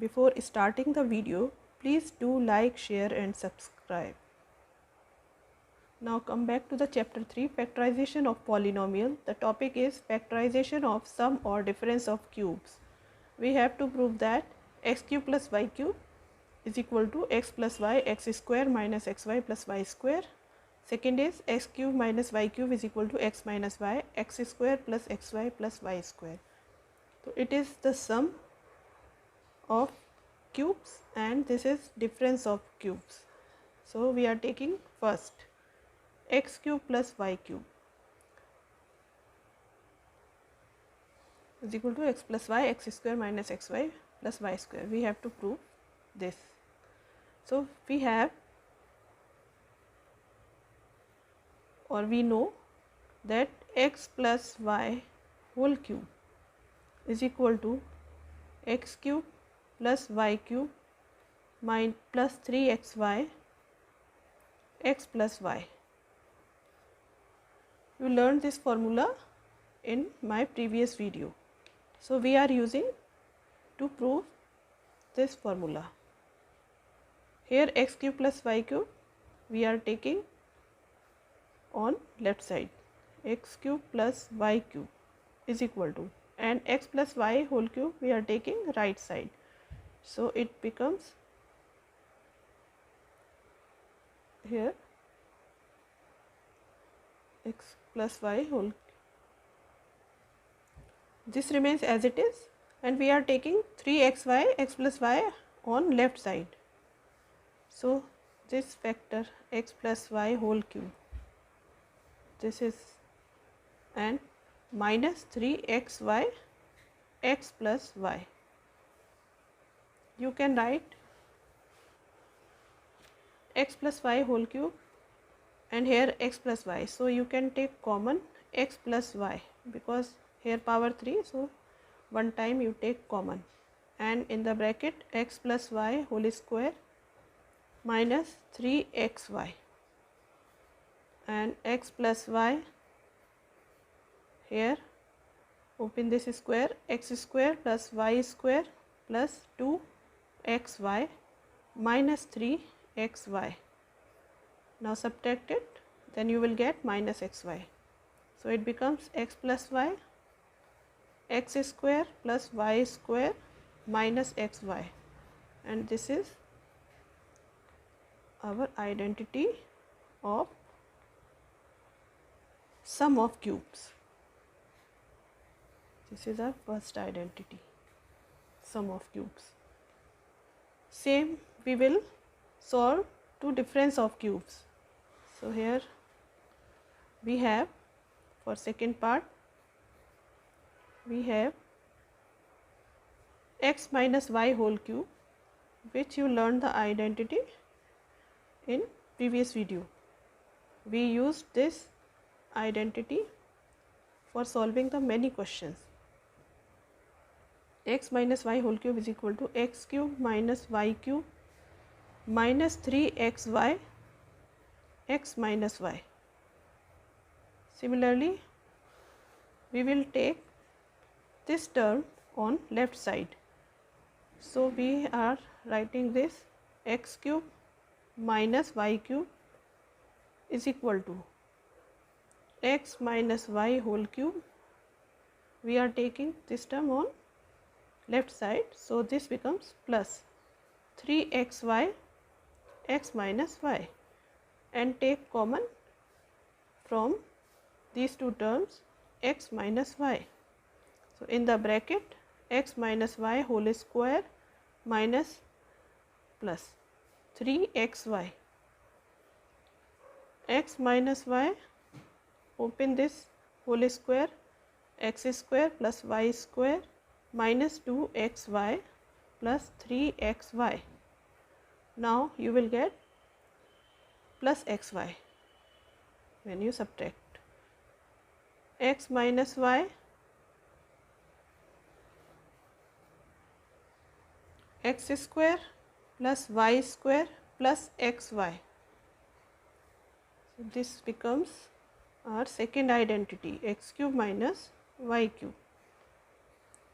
Before starting the video, please do like, share and subscribe. Now come back to the chapter 3, factorization of polynomial. The topic is factorization of sum or difference of cubes. We have to prove that x cube plus y cube is equal to x plus y x square minus xy plus y square. Second is x cube minus y cube is equal to x minus y x square plus xy plus y square. So it is the sum of cubes and this is difference of cubes. So we are taking first x cube plus y cube is equal to x plus y x square minus xy plus y square. We have to prove this. So we have, or we know that x plus y whole cube is equal to x cube plus y cube plus 3xy x plus y. You learned this formula in my previous video. So we are using to prove this formula. Here x cube plus y cube we are taking on left side, x cube plus y cube is equal to, and x plus y whole cube we are taking right side. So it becomes here x plus y whole, this remains as it is, and we are taking 3xy x plus y on left side. So this factor x plus y whole cube, this is, and minus 3xy x plus y. You can write x plus y whole cube and here x plus y. So you can take common x plus y because here power 3, so one time you take common, and in the bracket x plus y whole square minus 3xy and x plus y, here open this square, x square plus y square plus 2xy minus 3xy. Now subtract it, then you will get minus xy. So it becomes x plus y x square plus y square minus xy, and this is our identity of sum of cubes. This is our first identity, sum of cubes. Same we will solve to difference of cubes. So here we have, for second part, we have x minus y whole cube, which you learned the identity in previous video. We used this identity for solving the many questions. X minus y whole cube is equal to x cube minus y cube minus 3xy x minus y. Similarly, we will take this term on left side. So we are writing this x cube minus y cube is equal to x minus y whole cube. We are taking this term on left side, so this becomes plus 3xy x minus y, and take common from these two terms x minus y. So in the bracket x minus y whole square minus plus 3xy x minus y, open this whole square, x square plus y square minus 2xy plus 3xy. Now you will get plus xy when you subtract. X minus y x square plus y square plus xy. So this becomes our second identity, x cube minus y cube.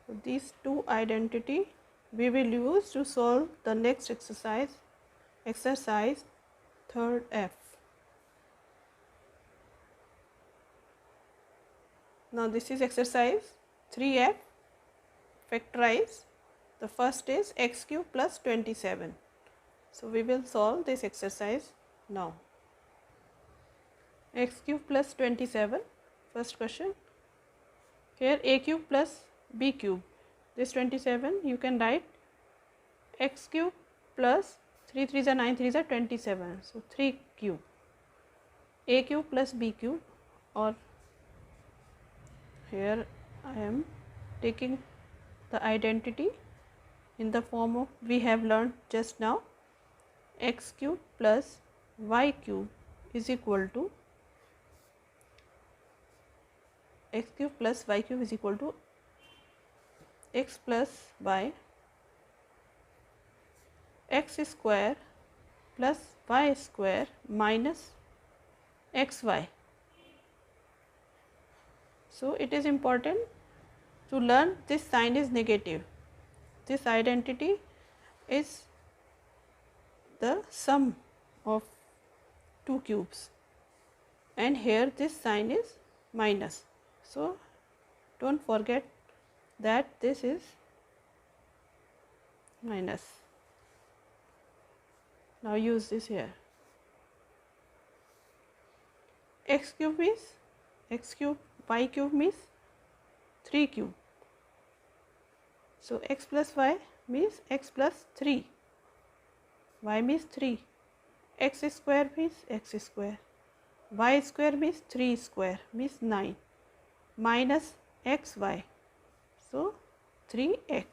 So these two identity we will use to solve the next exercise 3rd F. Now this is exercise 3F. Factorize. The first is x cube plus 27. So we will solve this exercise now. X cube plus 27. First question. Here a cube plus b cube. This 27 you can write x cube plus 3 3s are 9 3s are 27. So 3 cube. A cube plus b cube, or here I am taking the identity in the form of we have learned just now, x cube plus y cube is equal to x cube plus y cube is equal to x plus y, x square plus y square minus xy. So it is important to learn this sign is negative. This identity is the sum of two cubes, and here this sign is minus. So don't forget that this is minus. Now use this here. X cube means x cube, y cube means 3 cube. So x plus y means x plus 3, y means 3, x square means x square, y square means 3 square means 9, minus xy. So 3x.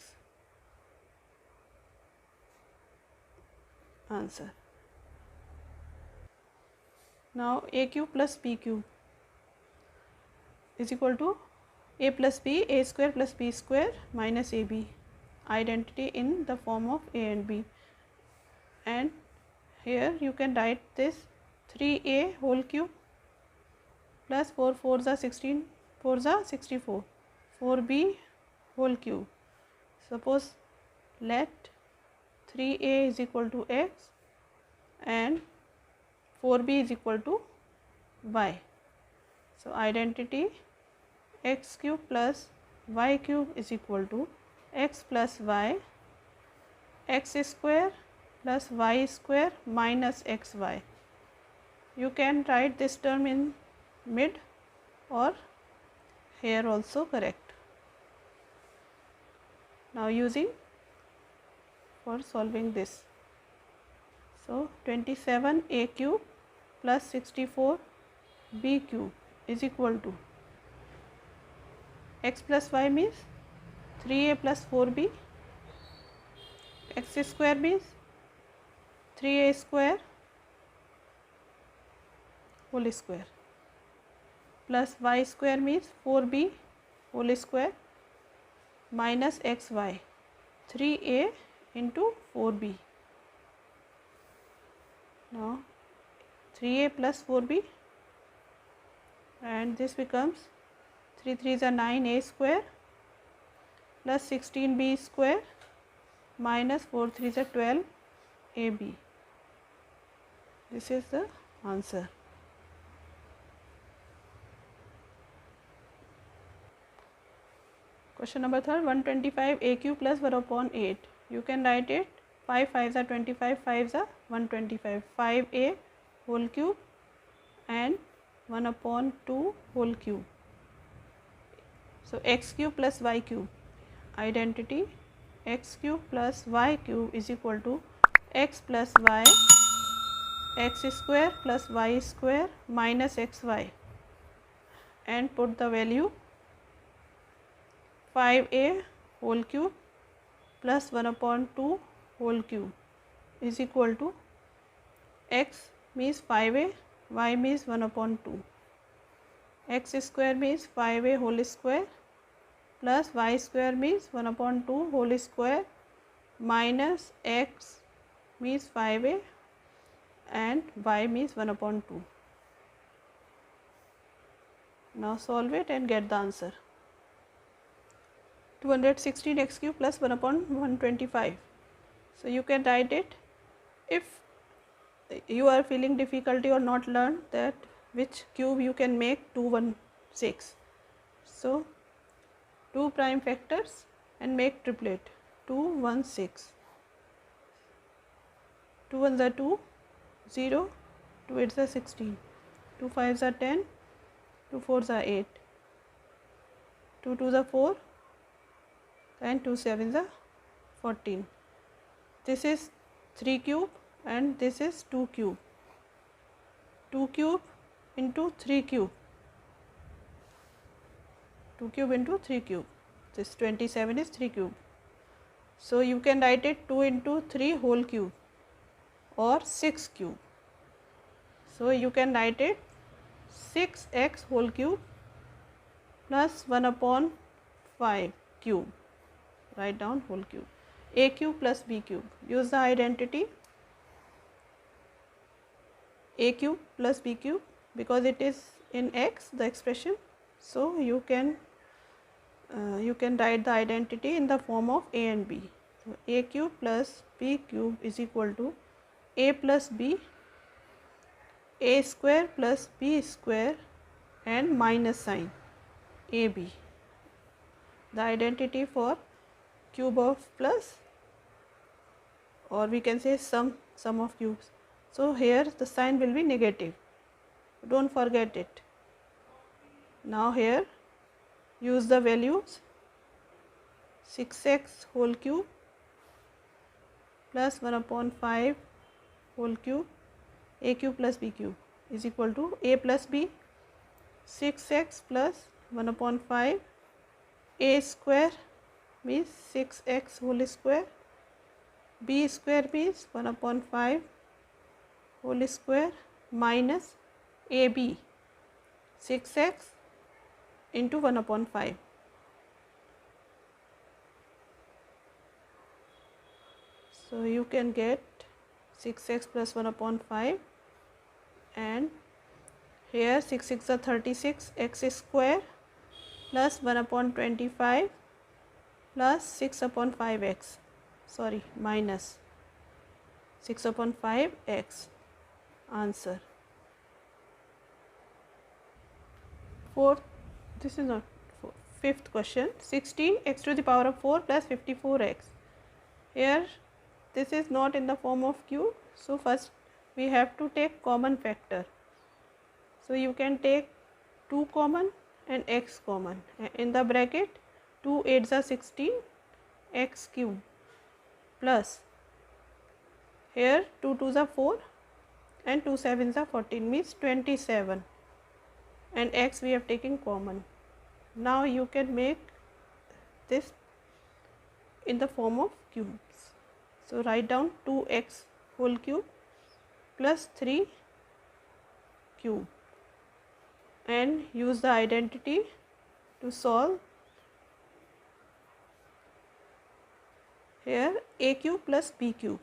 Answer. Now a cube plus b cube is equal to a plus b, a square plus b square minus ab. Identity in the form of a and b. And here you can write this 3a whole cube plus 4 4s are 16, 4s are 64, 4b whole cube. Suppose let 3a is equal to x and 4b is equal to y. So identity x cube plus y cube is equal to x plus y, x square plus y square minus xy. You can write this term in mid or here also correct. Now using for solving this. So 27 a cube plus 64 b cube is equal to x plus y means 3a plus 4b, x square means 3a square whole square plus y square means 4b whole square minus xy, 3a into 4b. Now 3a plus 4b, and this becomes 3 3s are 9a square plus 16b square minus 4 3s are 12 ab. This is the answer. Question number 3rd, 125 a cube plus 1 upon 8. You can write it 5 5s are 25, 5s are 125, 5a whole cube and 1 upon 2 whole cube. So x cube plus y cube, identity x cube plus y cube is equal to x plus y, x square plus y square minus xy, and put the value 5a whole cube plus 1 upon 2 whole cube is equal to x means 5a, y means 1 upon 2, x square means 5a whole square plus y square means 1 upon 2 whole square minus x means 5a and y means 1 upon 2. Now solve it and get the answer. 216 x cube plus 1 upon 125. So you can write it. If you are feeling difficulty or not learn that which cube you can make 216. So 2 prime factors and make triplet 216. 2 ones are 2, 0, 2 8s are 16, 2 5s are 10, 2 4s are 8, 2 2s are 4 and 2 7s are 14. This is 3 cube and this is 2 cube. 2 cube into 3 cube. 2 cube into 3 cube. This 27 is 3 cube. So you can write it 2 into 3 whole cube or 6 cube. So you can write it 6x whole cube plus 1 upon 5 cube. Write down whole cube. A cube plus B cube. Use the identity A cube plus B cube because it is in x the expression. So you can write the identity in the form of A and B. So A cube plus B cube is equal to A plus B, A square plus B square and minus sign AB. The identity for cube of plus, or we can say sum of cubes. So here the sign will be negative. Don't forget it. Now here use the values 6x whole cube plus 1 upon 5 whole cube, A cube plus B cube is equal to A plus B, 6x plus 1 upon 5, A square means 6x whole square, B square means 1 upon 5 whole square minus AB 6x into 1 upon 5. So you can get 6x plus 1 upon 5 and here 6 6 are 36 x square plus 1 upon 25 plus 6 upon 5x, sorry, minus 6 upon 5x. Answer. Fourth, this is not fourth, fifth question, 16 x to the power of 4 plus 54x. Here this is not in the form of cube, so first we have to take common factor. So you can take 2 common and x common. In the bracket 2 8s are 16 x cube plus here 2 2s are 4 and 2 7s are 14 means 27 and x we have taken common. Now you can make this in the form of cubes. So write down 2x whole cube plus 3 cube and use the identity to solve. Here A cube plus B cube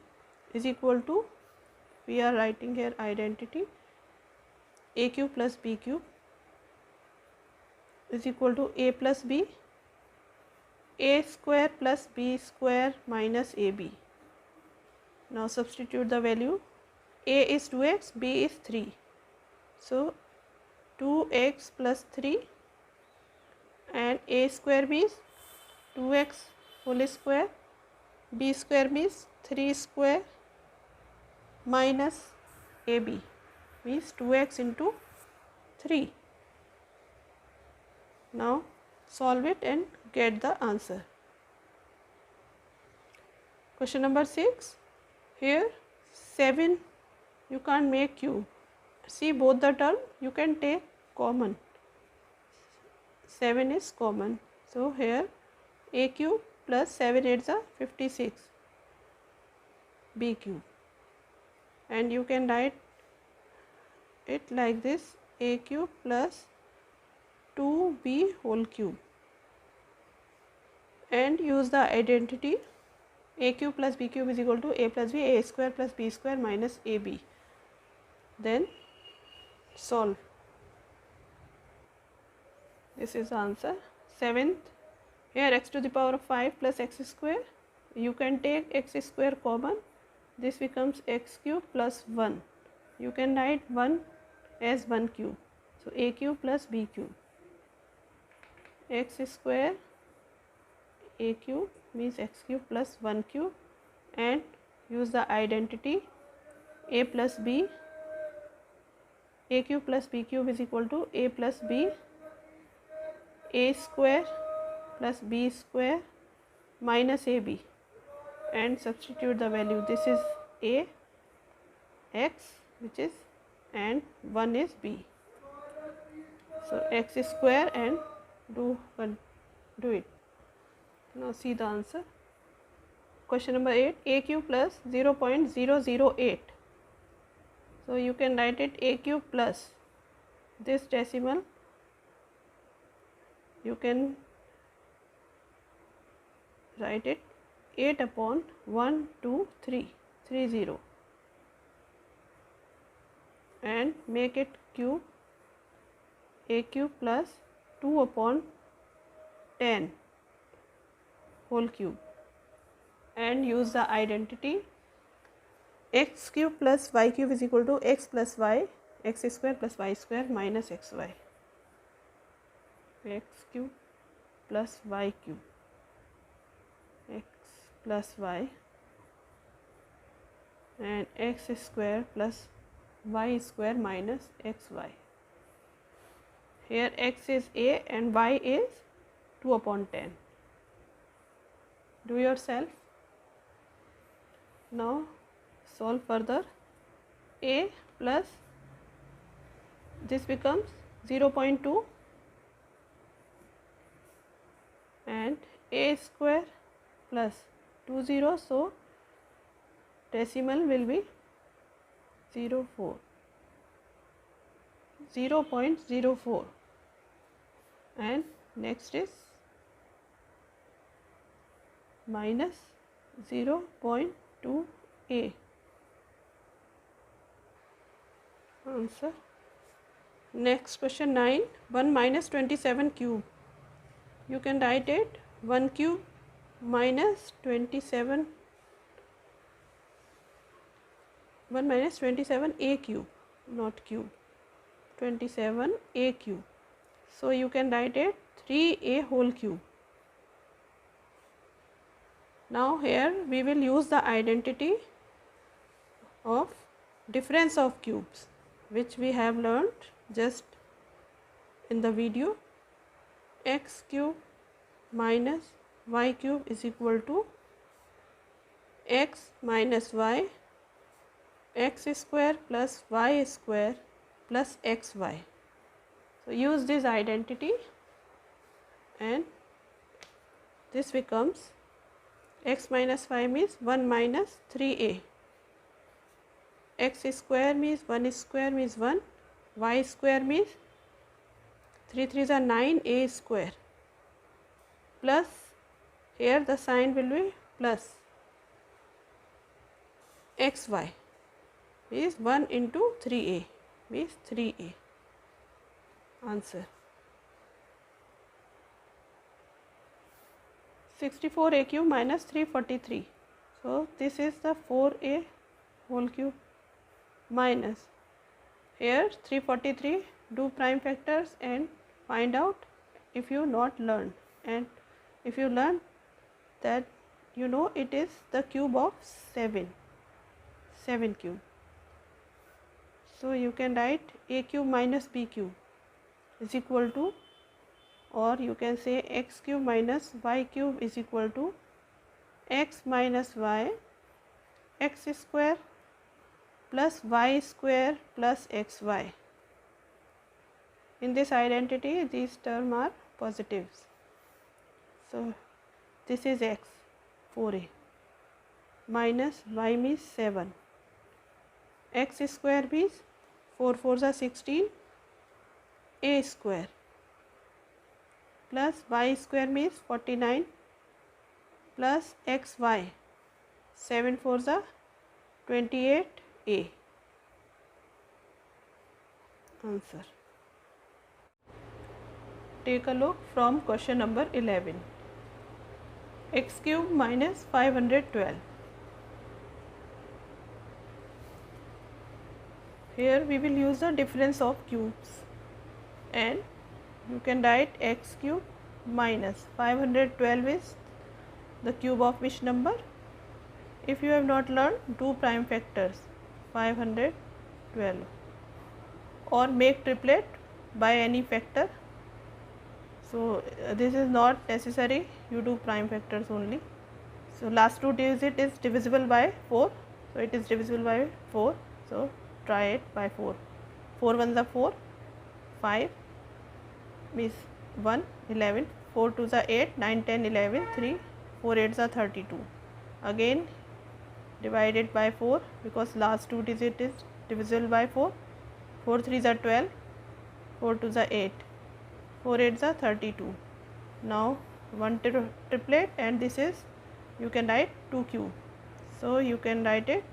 is equal to, we are writing here identity A cube plus B cube is equal to A plus B, A square plus B square minus AB. Now substitute the value. A is 2x, B is 3. So 2x plus 3 and A square means 2x whole square, B square means 3 square minus AB means 2x into 3. Now solve it and get the answer. Question number 6. Here 7 you can't make cube. See both the term you can take common. 7 is common. So here A cube plus 7 8s are 56 B cube. And you can write it like this, A cube plus 2B whole cube and use the identity A cube plus B cube is equal to A plus B, A square plus B square minus AB. Then solve. This is the answer. 7th Here x to the power of 5 plus x square, you can take x square common, this becomes x cube plus 1. You can write 1 as 1 cube. So a cube plus b cube. X square a cube means x cube plus 1 cube, and use the identity a plus b, a cube plus b cube is equal to a plus b, a square plus b square minus ab, and substitute the value. This is a x which is, and 1 is b. So x square and do it. Now see the answer. Question number 8, a cube plus 0.008. So you can write it a cube plus this decimal, you can write it 8 upon 1, 2, 3, 30, and make it cube, a cube plus 2 upon 10 whole cube, and use the identity x cube plus y cube is equal to x plus y, x square plus y square minus xy, x cube plus y cube, x plus y, and x square plus y square minus xy. Here x is a and y is 2 upon 10. Do yourself. Now solve further. A plus this becomes 0.2 and a square plus 20, so decimal will be 0.04, and next is minus 0.2a. Answer. Next question 9, 1 minus 27 cube. You can write it 1 cube minus 27, 1 minus 27a cube, not cube, 27a cube. So you can write it 3a whole cube. Now here we will use the identity of difference of cubes, which we have learned just in the video. X cube minus y cube is equal to x minus y, x square plus y square plus xy. So use this identity, and this becomes x minus y means 1 minus 3a, x square means 1 square means 1, y square means 3 3s are 9, a square, plus here the sign will be plus xy is 1 into 3a means 3a. Answer. 64a cube minus 343. So this is the 4a whole cube minus here 343. Do prime factors and find out if you not learned, and if you learn that you know it is the cube of 7 cube. So you can write a cube minus b cube is equal to, or you can say x cube minus y cube is equal to x minus y, x square plus y square plus xy. In this identity these terms are positives. So this is x, 4a, minus y means 7, x square means 4 4s are 16, a square plus y square means 49 plus xy, 7 4s are 28a. Answer. Take a look from question number 11. x cube minus 512. Here we will use the difference of cubes, and you can write x cube minus 512 is the cube of which number? If you have not learned, do prime factors 512 or make triplet by any factor. So this is not necessary, you do prime factors only. So last two digit is divisible by 4, so it is divisible by 4, so try it by 4. 4 ones are 4, 5 means 1, 11, 4 2s are 8, 9, 10, 11, 3, 4 8s are 32. Again divided by 4 because last two digit is divisible by 4, 4 3s are 12, 4 2s are 8, 4 8s are 32. Now one triplet, and this is, you can write 2 cube. So you can write it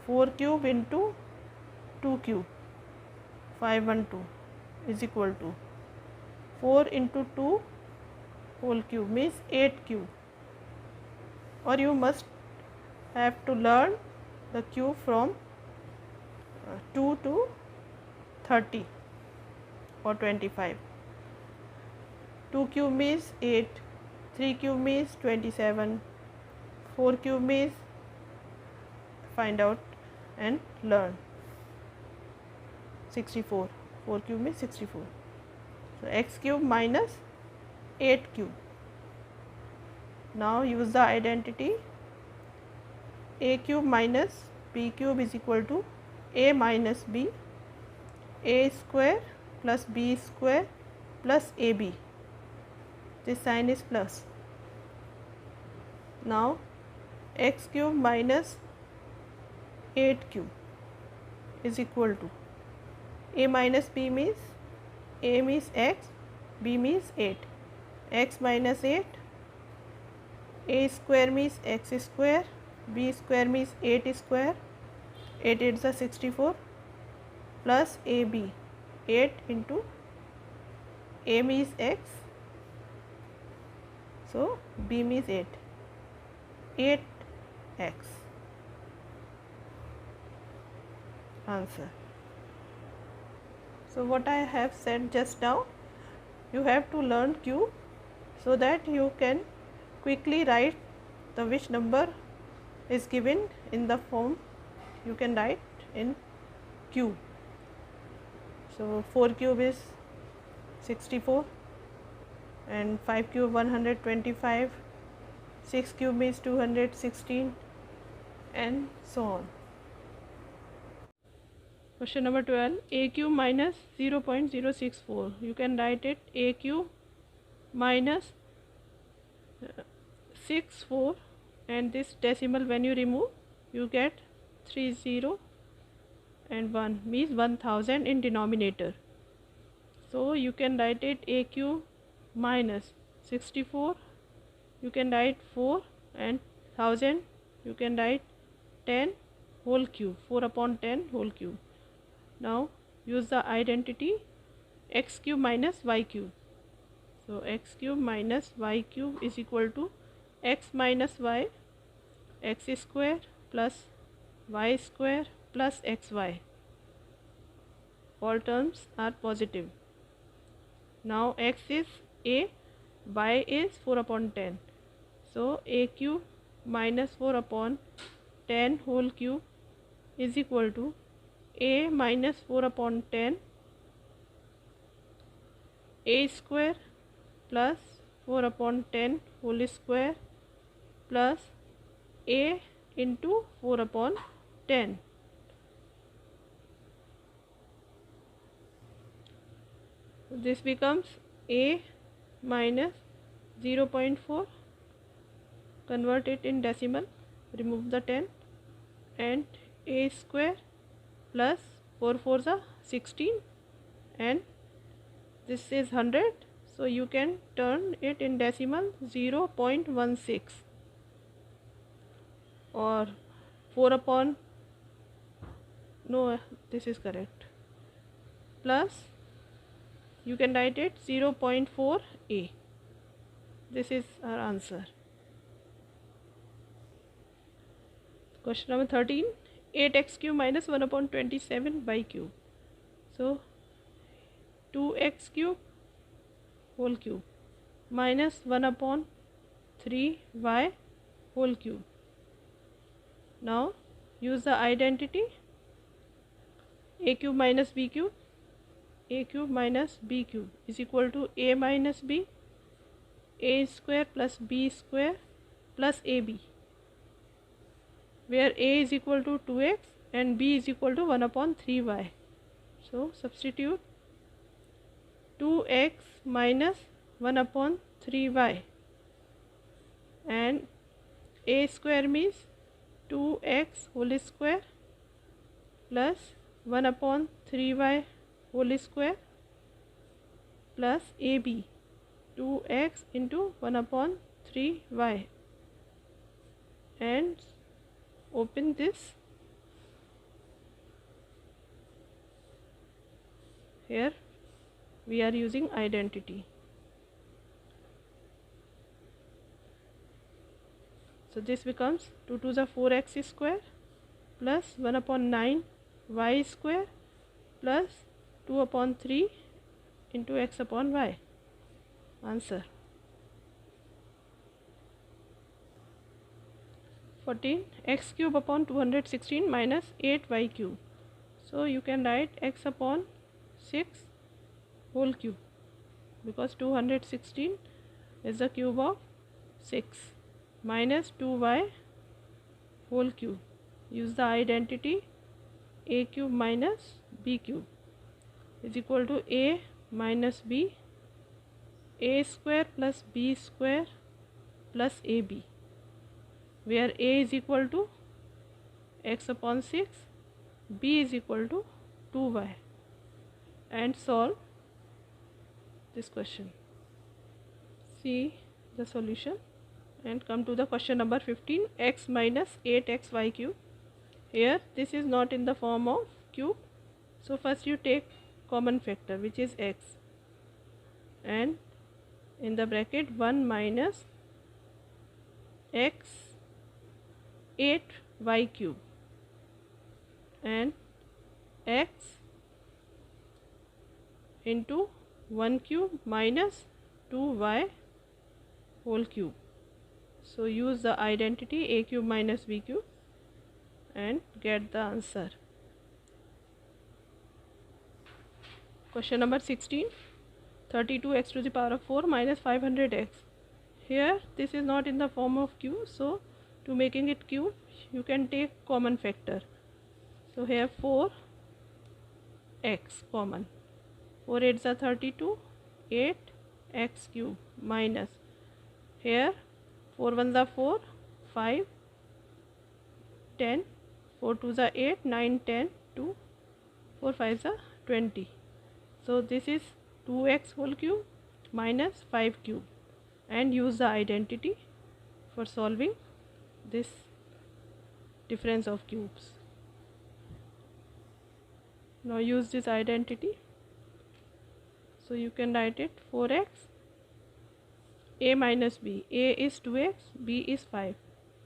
4 cube into 2 cube, 512 is equal to 4 into 2 whole cube means 8 cube. Or you must have to learn the cube from 2 to 30 or 25. 2 cube means 8, 3 cube means 27, 4 cube means, find out and learn, 64, 4 cube means 64. So x cube minus 8 cube. Now use the identity a cube minus b cube is equal to a minus b, a square plus b square plus ab. This sign is plus. Now x cube minus 8 cube is equal to a minus b means a means x, b means 8, x minus 8, a square means x square, b square means 8 square, 8 8s are 64 plus ab, 8 into a means x, so b means 8, 8x. Answer. So what I have said just now, you have to learn cube so that you can quickly write the which number is given in the form, you can write in cube. So 4 cube is 64 and 5 cube 125, 6 cube is 216 and so on. Question number 12, a cube minus 0.064. You can write it a cube minus 64, and this decimal when you remove you get 30 and 1 means 1000 in denominator. So you can write it a cube minus 64, you can write 4, and 1000 you can write 10 whole cube, 4 upon 10 whole cube. Now use the identity x cube minus y cube. So x cube minus y cube is equal to x minus y, x square plus y square plus xy. All terms are positive. Now x is a, y is 4 upon 10. So a cube minus 4 upon 10 whole cube is equal to a minus 4 upon 10 a square plus 4 upon 10 whole square plus a into 4 upon 10. This becomes a minus 0.4, convert it in decimal, remove the 10, and a square plus 4 4s are 16, and this is 100, so you can turn it in decimal 0.16 or 4 upon, no, this is correct, plus you can write it 0.4a. This is our answer. Question number 13. 8x cube minus 1 upon 27 by cube. So 2x cube whole cube minus 1 upon 3y whole cube. Now use the identity a cube minus b cube. A cube minus b cube is equal to a minus b, a square plus b square plus ab, where a is equal to 2x and b is equal to 1 upon 3y. So substitute 2x minus 1 upon 3y, and a square means 2x whole square plus 1 upon 3y whole square plus ab 2x into 1 upon 3y, and open this. Here we are using identity. So this becomes 2 to the 4x square plus 1 upon 9 y square plus 2 upon 3 into x upon y. Answer. 14. X cube upon 216 minus 8y cube. So you can write x upon 6 whole cube, because 216 is the cube of 6, minus 2y whole cube. Use the identity a cube minus b cube is equal to a minus b, a square plus b square plus ab, where a is equal to x upon 6, b is equal to 2y, and solve this question. See the solution and come to the question number 15. X minus 8xy cube. Here this is not in the form of cube, so first you take common factor, which is x, and in the bracket 1 minus x 8y cube, and x into 1 cube minus 2y whole cube. So use the identity a cube minus b cube and get the answer. Question number 16. 32x to the power of 4 minus 500x. Here this is not in the form of cube, so to making it cube you can take common factor. So here 4x common, 4 8s are 32, 8x cube minus, here 4 1s are 4, 5, 10, 4 2s are 8, 9, 10, 2, 4 5s are 20. So this is 2x whole cube minus 5 cube, and use the identity for solving this difference of cubes. Now use this identity. So you can write it 4x, a minus b, a is 2x, b is 5,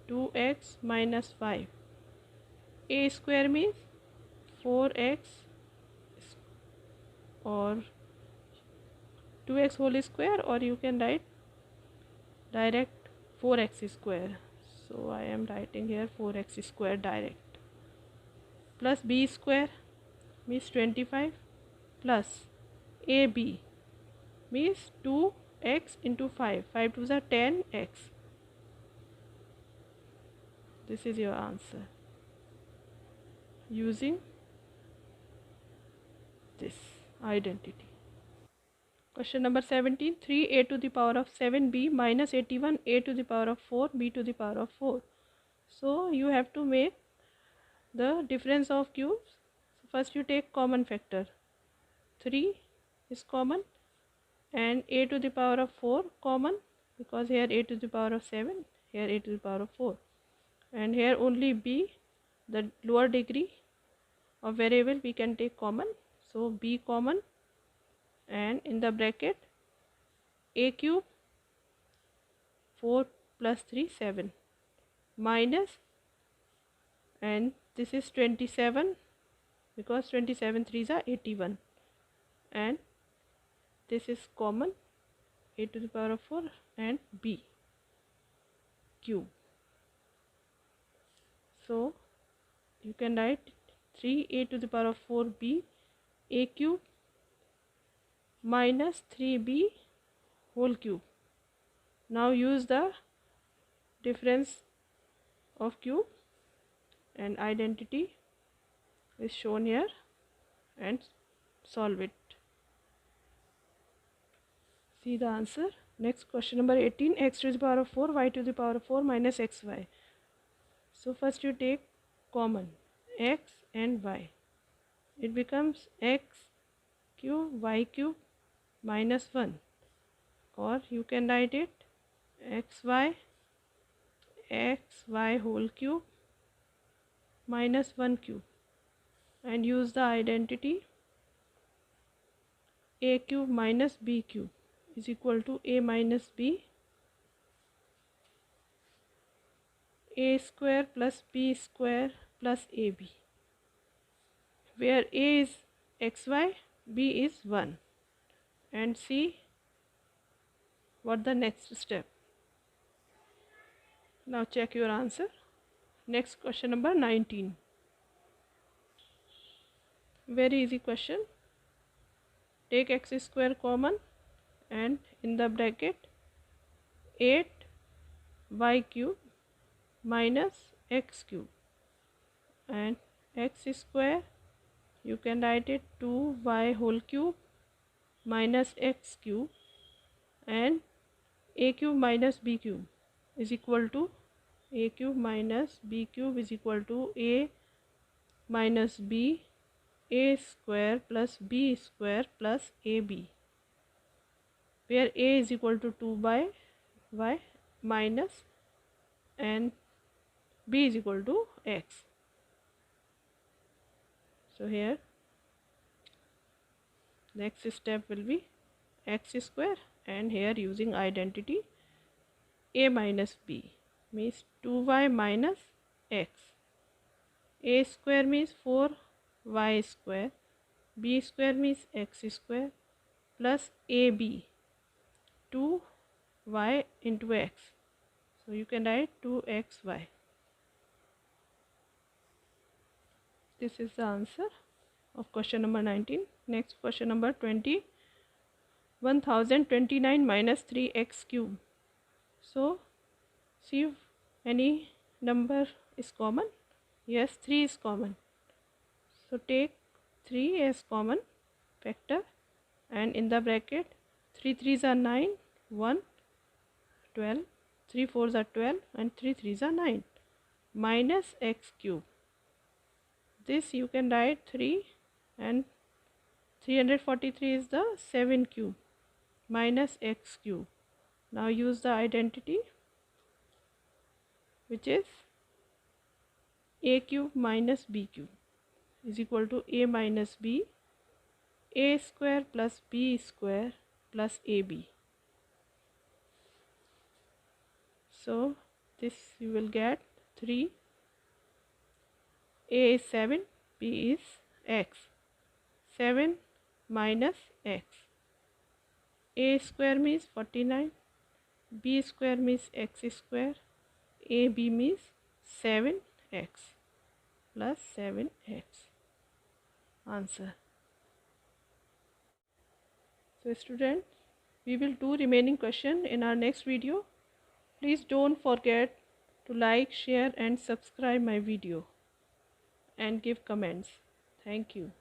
2x minus 5, a square means 4x or 2x whole square, or you can write direct 4x square. So I am writing here 4x square direct, plus b square means 25, plus ab means 2x into 5, 5 2s are 10x. This is your answer using this identity. Question number 17. 3a to the power of 7b minus 81 a to the power of 4 b to the power of 4. So you have to make the difference of cubes. First you take common factor, 3 is common, and a to the power of 4 common, because here a to the power of 7, here a to the power of 4, and here only b, the lower degree of variable, we can take common. So b common, and in the bracket a cube 4 plus 3 7 minus and this is 27 because 27 3s are 81, and this is common, a to the power of 4 and b cube. So you can write 3a to the power of 4b a cube minus 3b whole cube. Now use the difference of cube and identity is shown here and solve it. See the answer. Next question number 18, x to the power of 4 y to the power of 4 minus xy. So first you take common x and y. It becomes x cube y cube minus 1, or you can write it xy whole cube minus 1 cube, and use the identity a cube minus b cube is equal to a minus b, a square plus b square plus ab, where a is xy, b is 1, and see what the next step. Now check your answer. Next question number 19. Very easy question. Take x square common and in the bracket 8y cube minus x cube, and x square you can write it 2y whole cube minus x cube, and a cube minus b cube is equal to a cube minus b cube is equal to a minus b, a square plus b square plus ab, where a is equal to 2 by y minus and b is equal to x. So here next step will be x square, and here using identity a minus b means 2y minus x, a square means 4y square, b square means x square plus ab 2y into x. So you can write 2xy. This is the answer of question number 19. Next question number 20. 1029 minus 3x cube. So see if any number is common. Yes, 3 is common. So take 3 as common factor, and in the bracket 3 3s are 9, 1, 12, 3 4s are 12 and 3 3s are 9 minus x cube. This you can write 3, and 343 is the 7 cube minus x cube. Now use the identity which is a cube minus b cube is equal to a minus b, a square plus b square plus ab. So this you will get 3, a is 7, b is x, 7 minus x, a square means 49, b square means x square, ab means 7x plus 7x. Answer. So students, we will do remaining question in our next video. Please don't forget to like, share and subscribe my video and give comments. Thank you.